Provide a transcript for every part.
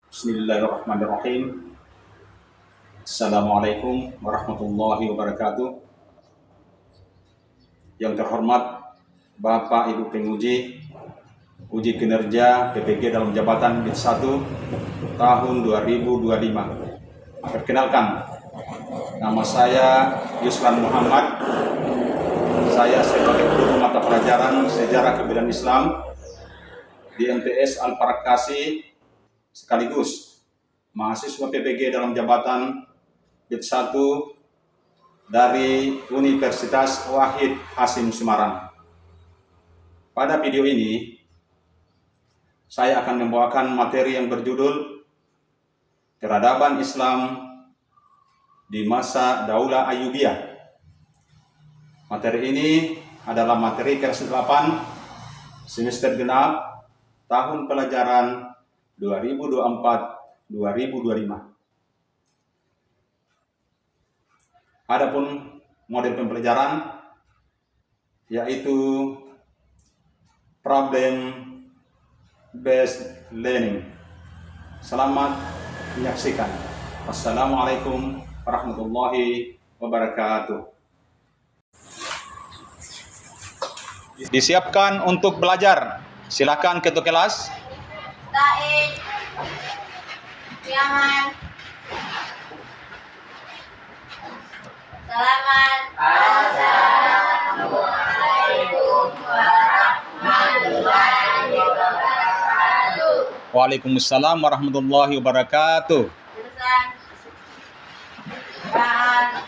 Bismillahirrahmanirrahim. Assalamualaikum warahmatullahi wabarakatuh. Yang terhormat Bapak Ibu Penguji Uji Kinerja PPG dalam Jabatan BIT 1 tahun 2025. Perkenalkan, nama saya Yusran Muhammad. Saya sebagai guru mata pelajaran Sejarah Kebudayaan Islam di MTS Al-Farakasi sekaligus mahasiswa PPG dalam Jabatan BIT 1 dari Universitas Wahid Hasim Semarang. Pada video ini, saya akan membawakan materi yang berjudul Peradaban Islam di Masa Daulah Ayyubiyah. Materi ini adalah materi kelas 8 semester genap tahun pelajaran 2024-2025. Adapun model pembelajaran yaitu problem based learning. Selamat menyaksikan. Wassalamualaikum warahmatullahi wabarakatuh. Disiapkan untuk belajar. Silakan ketua kelas. Taib, Yaman, Salaman. Assalamualaikum warahmatullahi wabarakatuh. Waalaikumsalam warahmatullahi wabarakatuh. Jurusan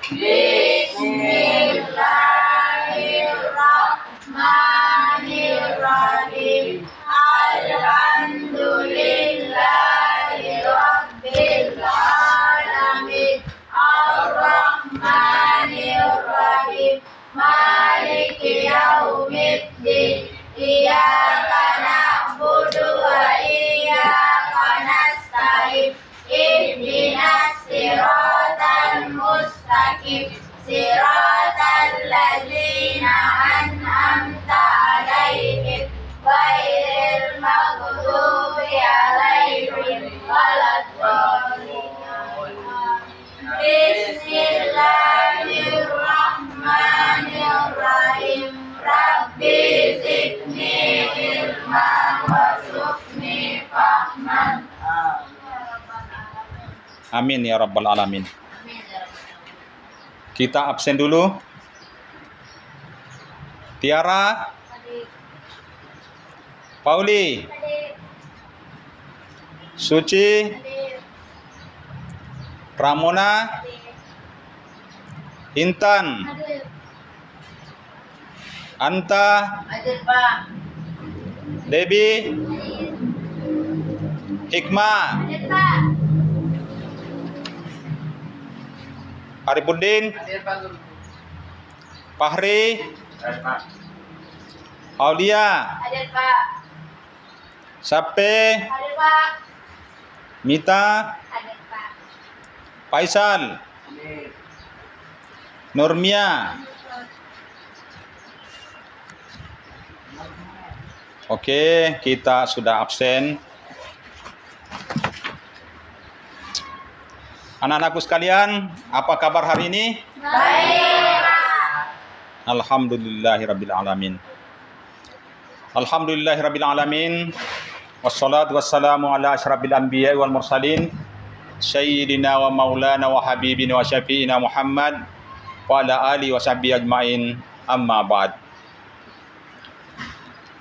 Bismillahirrahmanirrahim. Alhamdulillahirabbil alamin. Ar-Rahmanir-Rahim. Maliki yaumiddin. Iyyaka na'budu wa iyyaka nasta'in. Ihdinas siratal mustaqim. Siratal ladzina an'amta 'alaihim ghairil maghdubi 'alaihim waladdallin. Bismillahirrahmanirrahim. Rabbi zidni ilman warzuqni fahman. Amin ya rabbal alamin. Kita absen dulu. Tiara, Pauli, Suci, Ramona, Intan, Anta, Hadir Pak. Debi, Hikmah, Hadir Pak. Arifudin, Fahri, Aulia, Hadir Pak. Sape, Hadir Pak. Mita, Hadir Pak. Faisal, Nurmia. Oke, kita sudah absen. Anak-anakku sekalian, apa kabar hari ini? Baik. Alhamdulillahirabbil alamin. Alhamdulillahirabbil alamin. Wassalatu wassalamu ala asyrafil anbiya'i wal mursalin sayyidina wa maulana wa habibina wa syafi'ina Muhammad wa ala alihi wa sahbihi ajmain, amma ba'd.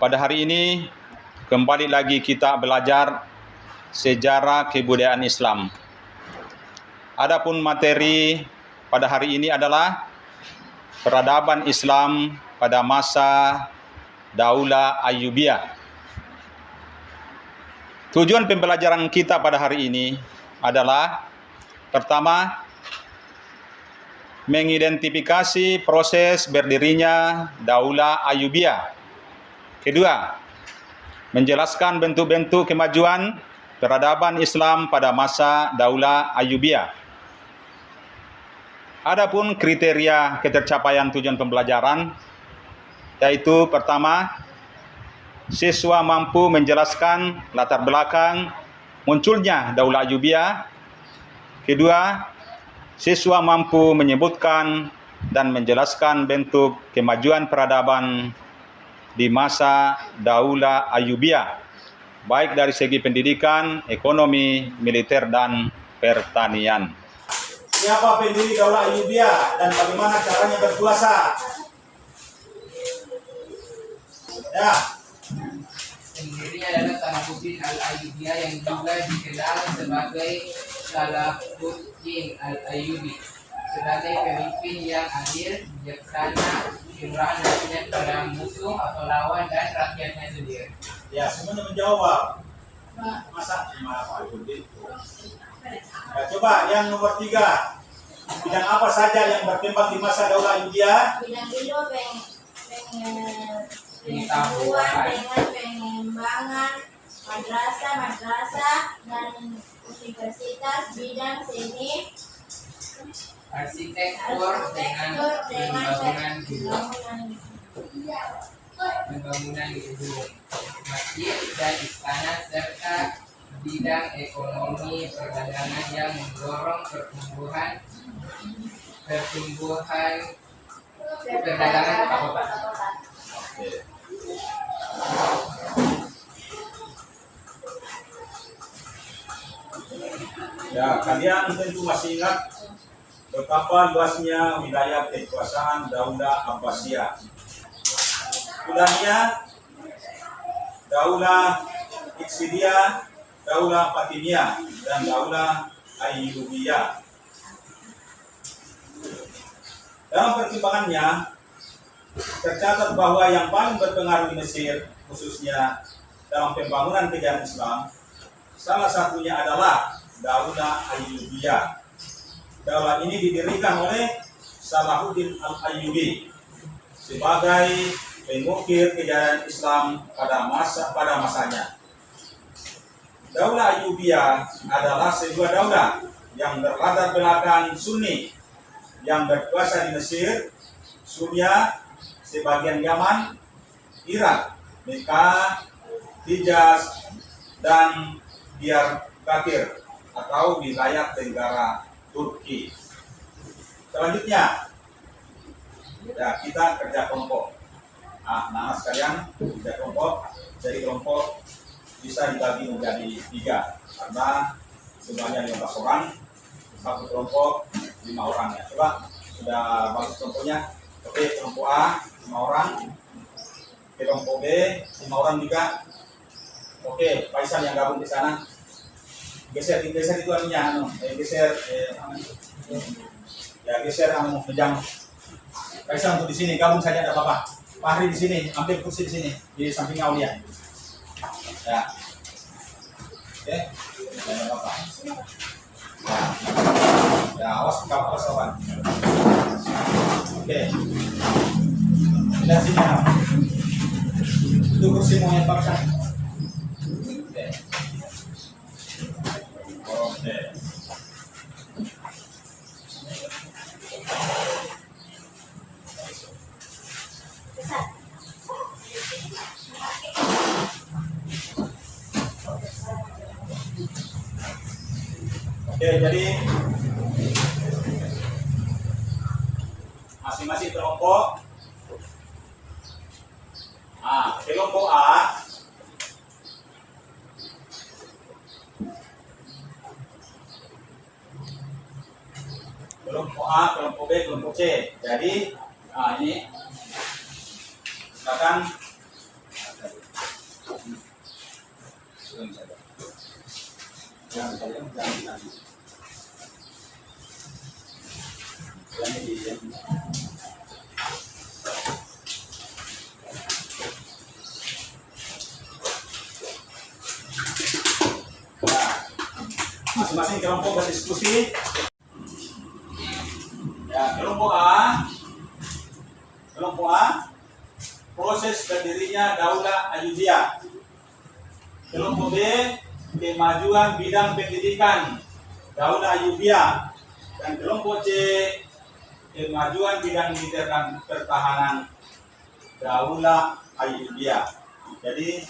Pada hari ini kembali lagi kita belajar sejarah kebudayaan Islam. Adapun materi pada hari ini adalah peradaban Islam pada masa Daulah Ayyubiyah. Tujuan pembelajaran kita pada hari ini adalah pertama, mengidentifikasi proses berdirinya Daulah Ayyubiyah. Kedua, menjelaskan bentuk-bentuk kemajuan peradaban Islam pada masa Daulah Ayyubiyah. Adapun kriteria ketercapaian tujuan pembelajaran, yaitu pertama, siswa mampu menjelaskan latar belakang munculnya Daulah Ayyubiyah. Kedua, siswa mampu menyebutkan dan menjelaskan bentuk kemajuan peradaban di masa Daulah Ayyubiyah, baik dari segi pendidikan, ekonomi, militer, dan pertanian. Siapa pendiri Daulah Ayyubiyah dan bagaimana caranya berkuasa? Ya. Pendirinya adalah Salahuddin Al-Ayyubiyah yang juga dikenal sebagai Salahuddin Al-Ayyubi, sebagai pemimpin yang adil, bijaksana, pemurah hatinya kepada musuh atau lawan dan rakyatnya sendiri. Ya, semuanya menjawab. Masa Salahuddin? Ya, coba yang nomor 3. Bidang apa saja yang berkembang di masa Daulah Ayyubiyah? Bidang itu pengetahuan dengan pengembangan madrasah dan universitas, bidang seni, Arsitektur dengan pembangunan gedung, masjid dan istana, serta bidang ekonomi perdagangan yang mendorong pertumbuhan perdagangan kota. Ya, kalian tentu masih ingat betapa luasnya wilayah kekuasaan Daulah Abbasiyah. Wilayahnya Daulah Iksidiyah, Daulah Fatimiyah, dan Daulah Ayyubiyah. Dalam perkembangannya tercatat bahwa yang paling berpengaruh di Mesir, khususnya dalam pembangunan kejayaan Islam, salah satunya adalah Daulah Ayyubiyah. Daulah ini didirikan oleh Salahuddin Al-Ayyubi sebagai pengukir kejayaan Islam pada masanya. Daulah Ayyubiyah adalah sebuah daulah yang berlatar belakang Sunni yang berkuasa di Mesir, Suriah, sebagian Yaman, Irak, Mekah, Hijaz, dan Diyarbakir atau wilayah Tenggara Turki. Selanjutnya, ya, kita kerja kelompok. Nah, sekalian kerja kelompok. Jadi kelompok bisa dibagi menjadi 3 karena semuanya 15 orang. Satu kelompok 5 orang ya. Coba sudah bagus kelompoknya. Oke, kelompok A 5 orang. Kelompok B 5 orang juga. Oke, Faisal yang gabung di sana. Geser itu anunya, geser pejam. Faisal untuk di sini gabung saja tidak apa-apa. Fahri di sini, ambil kursi di sini di samping Aulia. Ya, oke, tidak apa-apa. Ya, awas kawan. Oke, lihat sini. Itu kursi mau yang paksa. Oke. Oke, jadi masing-masing kelompok. Kelompok A kelompok B, kelompok C. Jadi, ini silakan. Masing-masing kelompok berdiskusi. Ya, kelompok A, proses berdirinya Daulah Ayyubiyah. Kelompok B, kemajuan bidang pendidikan Daulah Ayyubiyah. Dan kelompok C, kemajuan bidang militer dan pertahanan Daulah Ayyubiyah. Jadi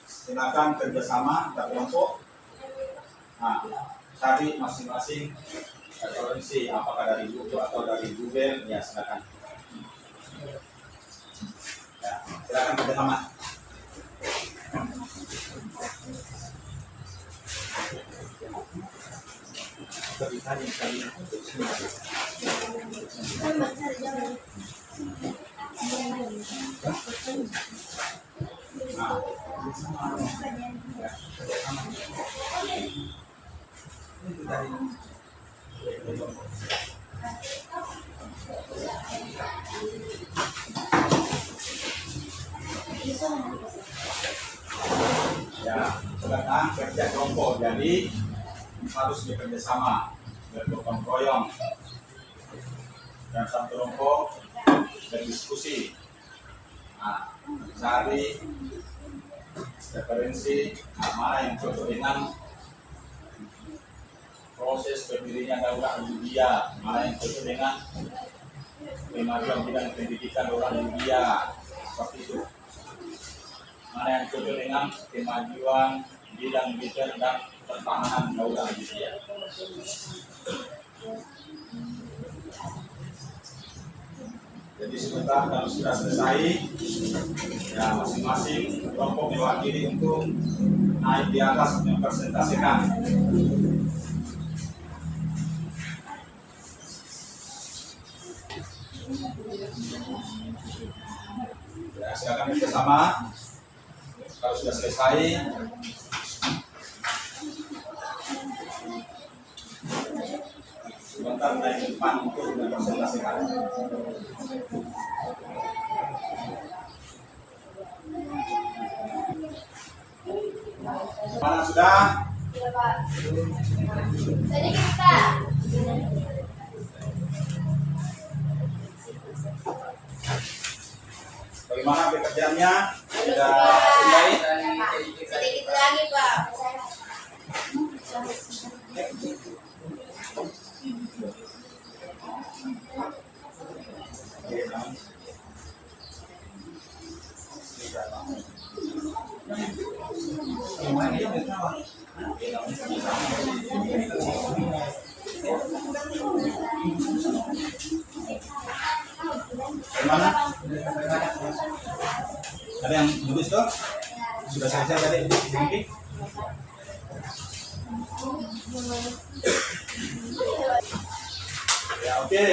silakan kerjasama antar kelompok. Nah, cari masing-masing referensi, apakah dari buku atau dari Google, ya silakan. Ya, silakan bersama. Ya, silakan kerja kelompok, jadi harus bekerja sama, bergotong royong, dan satu kelompok berdiskusi. Nah, cari referensi mana yang cocok dengan proses berdirinya Daulah Ayyubiyah, mana yang cocok dengan kemajuan bidang pendidikan Daulah Ayyubiyah, seperti itu. Mana yang cocok dengan kemajuan bidang militer dan pertahanan Daulah Ayyubiyah. Jadi sebentar kalau sudah selesai, ya masing-masing kelompok mewakili untuk naik di atas mempresentasikan. Ya, silakan bersama. Kalau sudah selesai, sebentar naik ke depan untuk mempresentasikan. Mana sudah? Ya, Pak. Sedikit, Pak. Bagaimana pekerjaannya? Sudah selesai? Sedikit lagi, Pak. Bagaimana? Ada yang nulis tuh? Sudah selesai tadi? Ya, oke.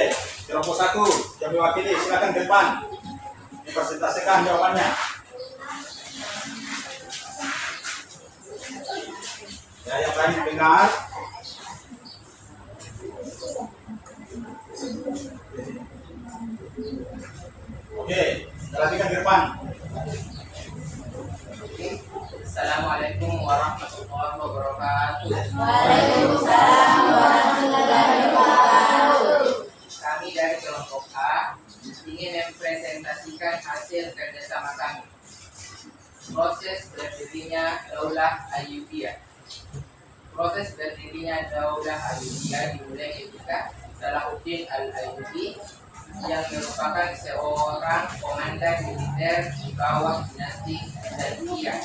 Kelompok 1 yang mewakili, silakan ke depan. Dipresentasikan jawabannya. Ya, yang lain dengar. Oke, perhatikan ke depan. Assalamualaikum warahmatullahi wabarakatuh. Waalaikumsalam warahmatullahi wabarakatuh. Kami dari kelompok A ingin mempresentasikan hasil kerjasama kami. Proses berdirinya Daulah Ayyubiyah. Proses berdirinya Daulah Ayyubiyah dimulai ketika Salahuddin Al-Ayyubi yang merupakan seorang komandan militer di bawah dinasti Zaidiyah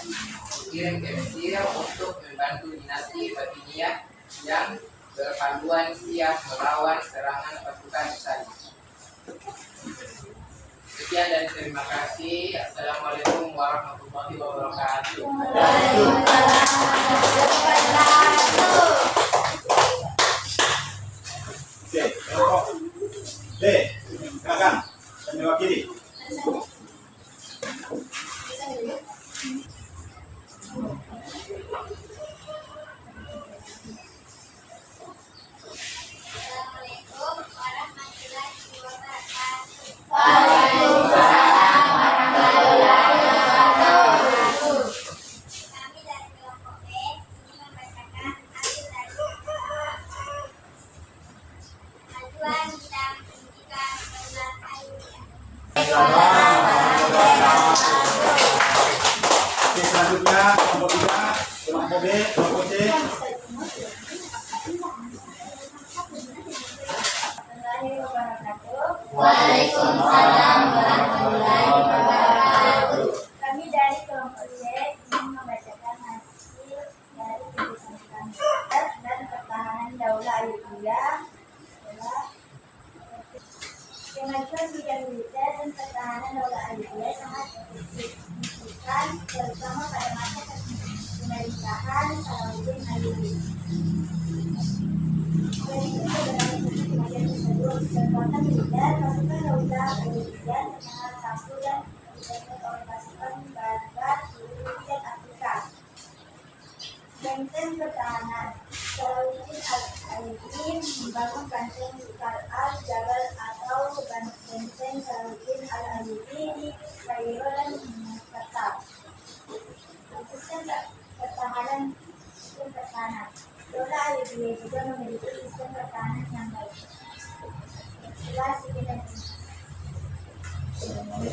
dikirim ke Mesir untuk membantu dinasti Fatimiyah yang berhaluan siap melawan serangan pasukan Islam. Sekian dan terima kasih. Assalamualaikum warahmatullahi wabarakatuh. Oke, kelompok B, silakan. Yang mewakili. Assalamualaikum warahmatullahi wabarakatuh. Waalaikumsalam warahmatullahi wabarakatuh. Kami dari kelompok B ingin membacakan hasil dari ajuan bidang pendidikan Daulah Ayyubiyah. Oke, selanjutnya kelompok 3, kelompok B, kelompok C. Waalaikumsalam warahmatullahi wabarakatuh. Kami dari kelompok C ingin membacakan hasil dari tulisan kami. Pemerintahan Salahuddin Ayyubi. Dan itu adalah kematian tersebut, kekuatan militer pasukan Daulah Ayyubiyah terkenal tampil dan dibentuk oleh pasukan Barbar di bagian Afrika. Benteng pertahanan Salahuddin Ayyubi membangun benteng Al-Jabal atau benteng Salahuddin Al-Ayyubi di Kairo dan Mekah. Sistem pertahanan Daulah Ayyubiyah juga memiliki sistem pertahanan yang baik.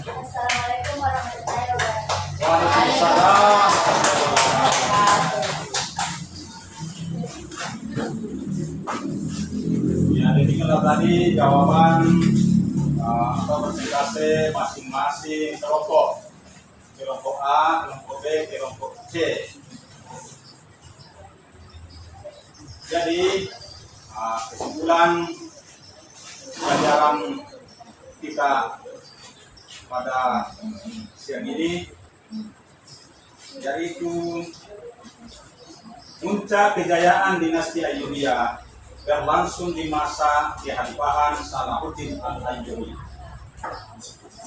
Assalamualaikum warahmatullahi wabarakatuh. Waalaikumsalam. Ya, jadi kalau tadi jawaban atau persentase masing-masing kelompok. Kelompok A, kelompok B, kelompok C. Jadi kesimpulan pelajaran kita pada siang ini yaitu puncak kejayaan dinasti Ayyubiyah berlangsung di masa kehalifahan Salahuddin Al-Ayyubi.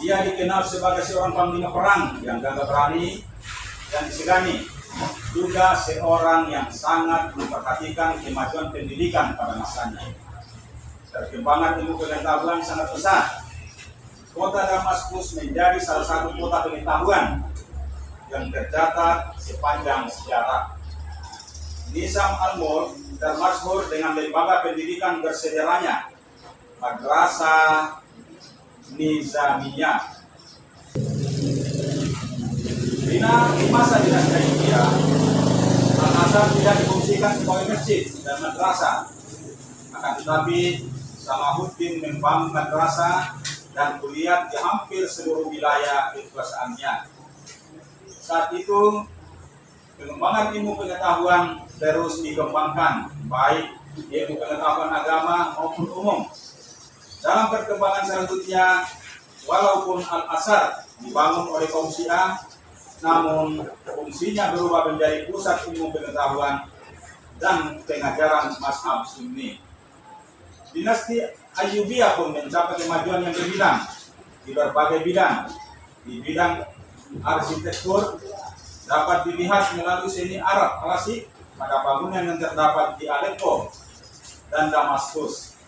Dia dikenal sebagai seorang panglima perang yang gagah berani dan disegani, juga seorang yang sangat memperhatikan kemajuan pendidikan pada masanya. Perkembangan ilmu pengetahuan sangat besar. Kota Damaskus menjadi salah satu kota pengetahuan yang tercatat sepanjang sejarah. Nizam al-Mulk termasyhur dengan lembaga pendidikan bersederhana, Madrasah Nizamiyah. Di masa dinasti Ayyubiyah, Al-Azhar tidak difungsikan sebagai masjid dan madrasah. Akan tetapi, Salahuddin membangun madrasah dan kuliah di hampir seluruh wilayah kekuasaannya. Saat itu, pengembangan ilmu pengetahuan terus dikembangkan, baik ilmu pengetahuan agama maupun umum. Dalam perkembangan selanjutnya, walaupun Al-Azhar dibangun oleh kaum Syiah, namun fungsinya berubah menjadi pusat ilmu pengetahuan dan pengajaran mazhab Sunni. Dinasti Ayyubiyah pun mencapai kemajuan yang berbilang di berbagai bidang. Di bidang arsitektur dapat dilihat melalui seni Arab klasik pada bangunan yang terdapat di Aleppo dan Damaskus.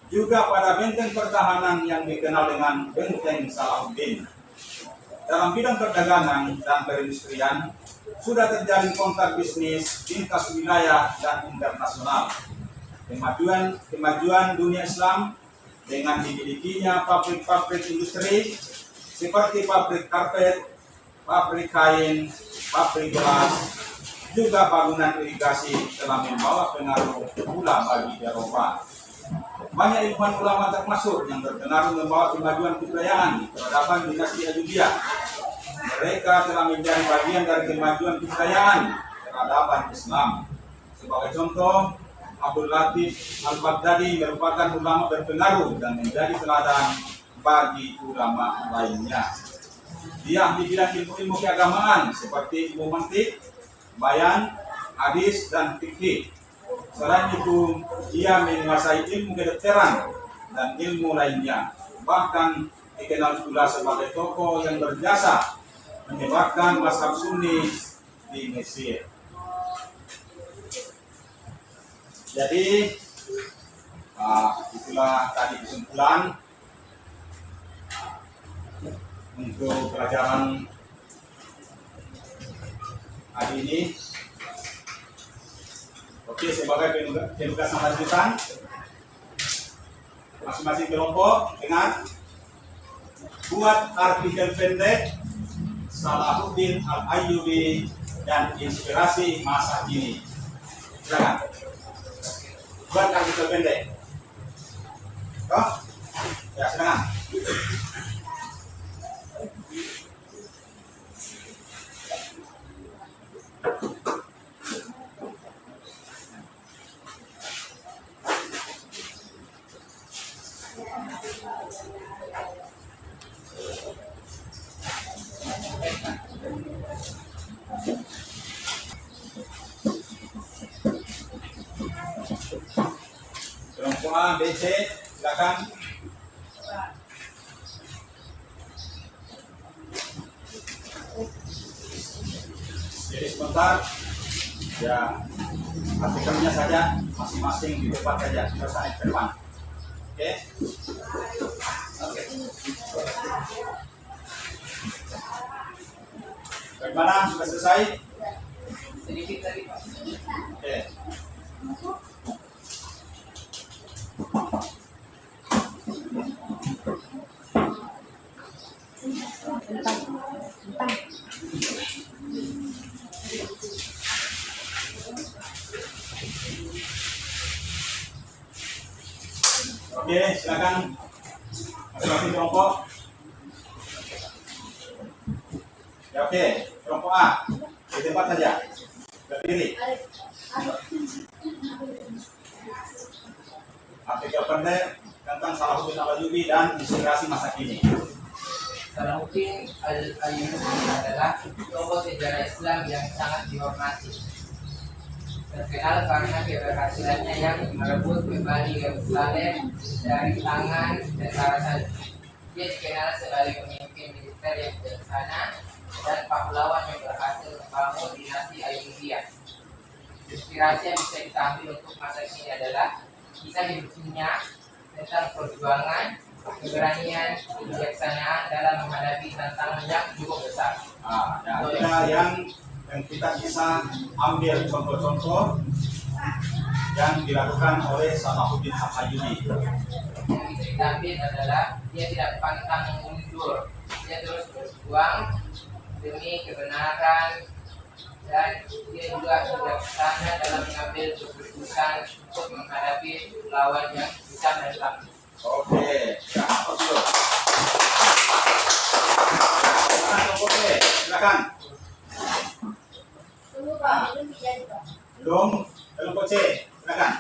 Juga pada benteng pertahanan yang dikenal dengan Benteng Salahuddin. Dalam bidang perdagangan dan perindustrian, sudah terjalin kontak bisnis lintas wilayah dan internasional. Kemajuan dunia Islam dengan dimilikinya pabrik-pabrik industri seperti pabrik karpet, pabrik kain, pabrik gelas, juga bangunan irigasi telah membawa pengaruh pula bagi Eropa. Banyak ilmuwan ulama termasyhur yang berpengaruh membawa kemajuan kebudayaan peradaban dinasti Ayyubiyah. Mereka telah menjadi bagian dari kemajuan kebudayaan peradaban Islam. Sebagai contoh, Abdul Latif Al-Baghdadi merupakan ulama berpengaruh dan menjadi teladan bagi ulama lainnya. Dia ahli bidang ilmu-ilmu keagamaan seperti ilmu mantik, bayan, hadis, dan fikih. Selain itu, ia menguasai ilmu kedokteran dan ilmu lainnya. Bahkan dikenal pula sebagai tokoh yang berjasa menyebarkan mazhab Sunni di Mesir. Jadi, itulah tadi kesimpulan untuk pelajaran hari ini. Oke, sebagai penugasan lanjutan, masing-masing kelompok dengan buat artikel pendek Salahuddin Al-Ayyubi dan inspirasi masa kini. Silakan. Buat artikel pendek. Oh? Ya, silakan. Doa BC, silakan. Jadi sebentar, ya artikelnya saja masing-masing di depan saja, tidak usah naik ke depan. Oke? Oke. Bagaimana? Sudah selesai? Sedikit tadi Pak. Oke. Oke, silakan masing-masing kelompok. Ya oke, kelompok A di tempat saja, berdiri. Artikel pendek tentang Salahuddin Al-Ayyubi dan inspirasi masa kini. Salahuddin Al-Ayyubi adalah tokoh sejarah Islam yang sangat dihormati. Terkenal karena keberhasilannya yang merebut kembali Yerusalem dari tangan tentara Salib. Dia dikenal sebagai pemimpin militer yang bijaksana dan pahlawan yang berhasil membangun dinasti Ayyubiyah. Inspirasi yang bisa kita ambil untuk masa kini adalah kisah hidupnya tentang perjuangan, keberanian, kebijaksanaan dalam menghadapi tantangan yang cukup besar. Yang kita bisa ambil contoh-contoh yang dilakukan oleh Salahuddin Al-Ayyubi. Yang bisa kita ambil adalah dia tidak pantang mundur, dia terus berjuang demi kebenaran, dan dia juga bijaksana dalam mengambil keputusan untuk menghadapi lawan yang bisa dan takut. Oke, ya, dulu. Oke, silakan. Tunggu Pak, belum jadi Pak. Belum, kelompok C, silakan.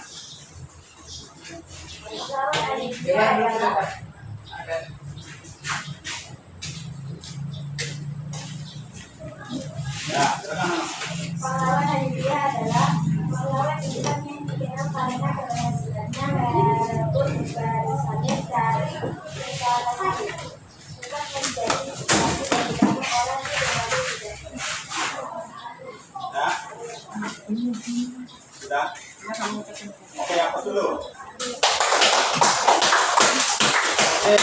Pahlawan Ayyubiyah Jangan dulu adalah sebentar. Ada Ya, silakan. pahlawan Ayyubiyah adalah pahlawan Islam yang dikenal karena keberhasilannya merebut Yerusalem dari tentara Salib. Bukan menjadi inspirasi bagi banyak orang di berbagai bidang. Sudah? Oke, apa dulu? Oke,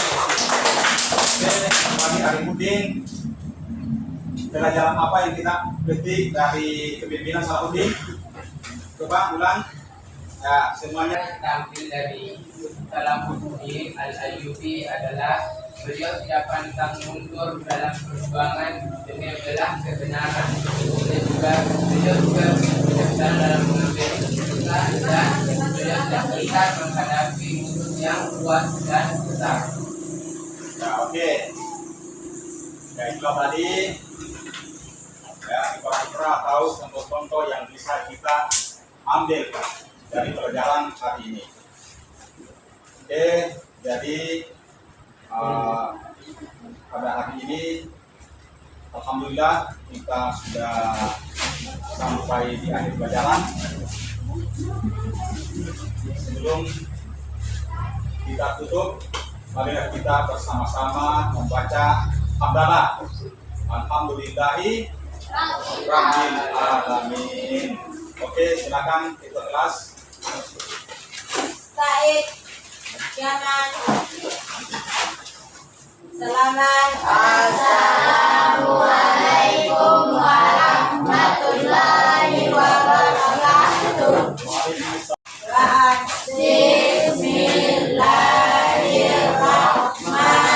Bagi Arifudin, pelajaran apa yang kita petik dari kepemimpinan Salahuddin? Coba ulang. Ya, semuanya. yang tampil dari Salahuddin Al-Ayyubi adalah beliau tidak pantang mundur dalam perjuangan demi membela kebenaran. Beliau juga bijaksana dalam mengambil keputusan, dan beliau tidak bisa menghadapi musuh yang kuat dan besar. Ya, oke. Ya, itulah tadi. Ya, kita tahu contoh-contoh yang bisa kita ambil dari pelajaran hari ini. Oke, jadi pada hari ini alhamdulillah kita sudah sampai di akhir pelajaran. Sebelum kita tutup, marilah kita bersama-sama membaca hamdalah. Alhamdulillahi Rabbil Alamin. Oke, silakan kita kelas. Said, Yaman, Selamat. Assalamualaikum warahmatullahi wabarakatuh.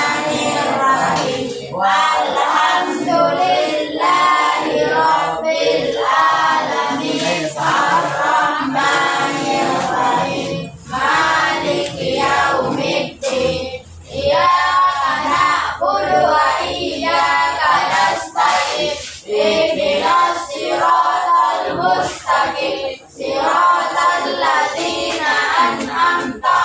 Bismillahirrahmanirrahim. Walhamdulillahi rabbil alamin. Ar-Rahmanir-Rahim. Maliki yaumiddin. Iyyaka na'budu wa iyyaka nasta'in. Ihdinas siratal mustaqim. Siratal ladzina an'amta